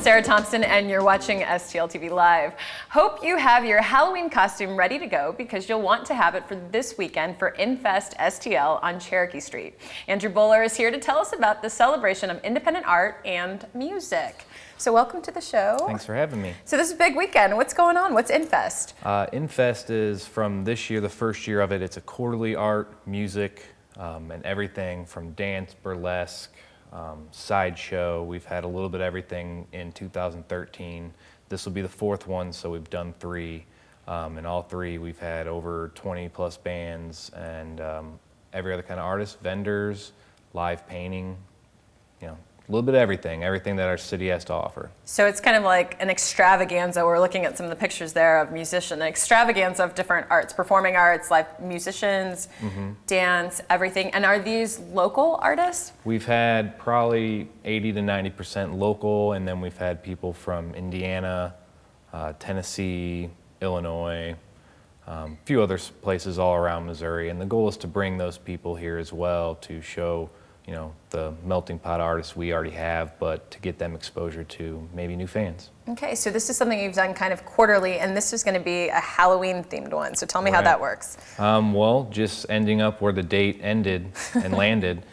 Sarah Thompson, and you're watching STL TV Live. Hope you have your Halloween costume ready to go because you'll want to have it for this weekend for InFest STL on Cherokee Street. Andrew Bohler is here to tell us about the celebration of independent art and music. So welcome to the show. Thanks for having me. So this is a big weekend. What's going on? What's InFest? InFest is from this year, the first year of it. It's a quarterly art, music, and everything from dance, burlesque, sideshow. We've had a little bit of everything in 2013. This will be the fourth one, so we've done three. In all three, we've had over 20 plus bands and every other kind of artist, vendors, live painting, you know, a little bit of everything that our city has to offer. So it's kind of like an extravaganza. We're looking at some of the pictures there of musicians, an extravaganza of different arts, performing arts, live musicians, dance, everything. And are these local artists? We've had probably 80 to 90% local, and then we've had people from Indiana, Tennessee, Illinois, a few other places all around Missouri. And the goal is to bring those people here as well to show, you know, the melting pot artists we already have, but to get them exposure to maybe new fans. Okay, so this is something you've done kind of quarterly, and this is going to be a Halloween themed one. So tell me how that works. Well, just ending up where the date ended and landed,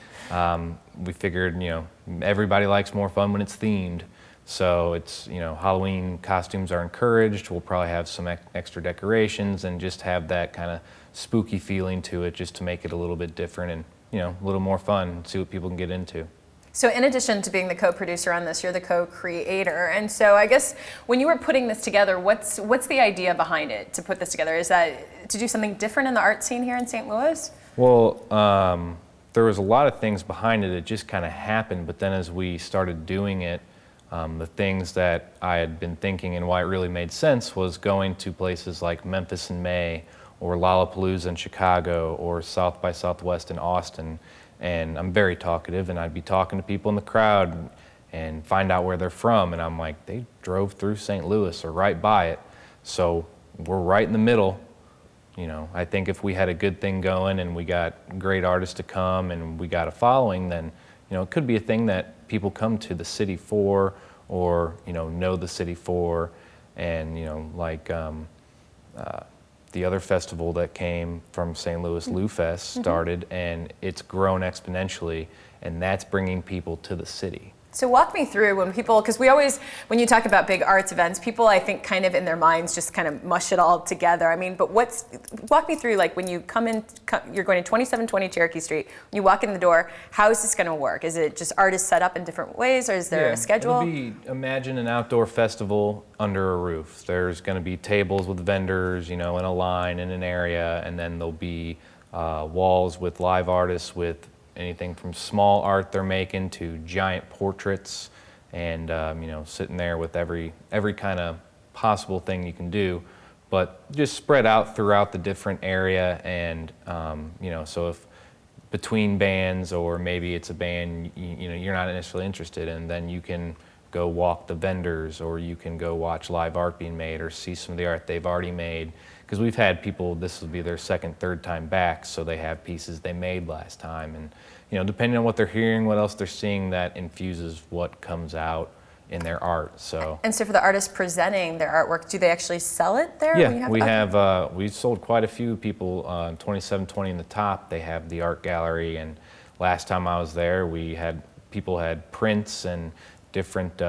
we figured, you know, everybody likes more fun when it's themed. So it's, you know, Halloween costumes are encouraged. We'll probably have some extra decorations and just have that kind of spooky feeling to it, just to make it a little bit different and, you know, a little more fun, see what people can get into. So in addition to being the co-producer on this, you're the co-creator. And so I guess when you were putting this together, what's the idea behind it to put this together? Is that to do something different in the art scene here in St. Louis? Well, there was a lot of things behind it. It just kind of happened. But then as we started doing it, the things that I had been thinking and why it really made sense was going to places like Memphis in May, or Lollapalooza in Chicago, or South by Southwest in Austin. And I'm very talkative, and I'd be talking to people in the crowd and find out where they're from. And I'm like, they drove through St. Louis or right by it. So we're right in the middle. You know, I think if we had a good thing going and we got great artists to come and we got a following, then, you know, it could be a thing that people come to the city for, or, you know the city for. And, you know, like, the other festival that came from St. Louis, LouFest, started, and it's grown exponentially, and that's bringing people to the city. So walk me through when people, because we always, when you talk about big arts events, people I think kind of in their minds just kind of mush it all together. I mean, but walk me through, like when you come in, you're going to 2720 Cherokee Street, you walk in the door, how is this going to work? Is it just artists set up in different ways, or is there a schedule? Imagine an outdoor festival under a roof. There's going to be tables with vendors, you know, in a line in an area, and then there'll be walls with live artists with anything from small art they're making to giant portraits, and you know, sitting there with every kind of possible thing you can do, but just spread out throughout the different area. And you know, so if between bands, or maybe it's a band you know you're not necessarily interested in, then you can go walk the vendors, or you can go watch live art being made, or see some of the art they've already made. Because we've had people, this will be their second, third time back, so they have pieces they made last time. And, you know, depending on what they're hearing, what else they're seeing, that infuses what comes out in their art. So. And so for the artists presenting their artwork, do they actually sell it there? Yeah, we sold quite a few people. 2720 in the top, they have the art gallery. And last time I was there, people had prints and different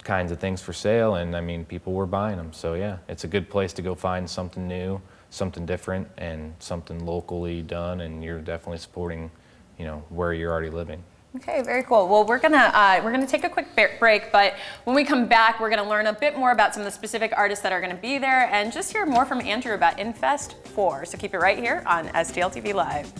kinds of things for sale, and I mean, people were buying them. So yeah, it's a good place to go find something new, something different, and something locally done, and you're definitely supporting, you know, where you're already living. Okay, very cool. Well, we're gonna take a quick break, but when we come back, we're gonna learn a bit more about some of the specific artists that are gonna be there, and just hear more from Andrew about InFest 4. So keep it right here on STL TV Live.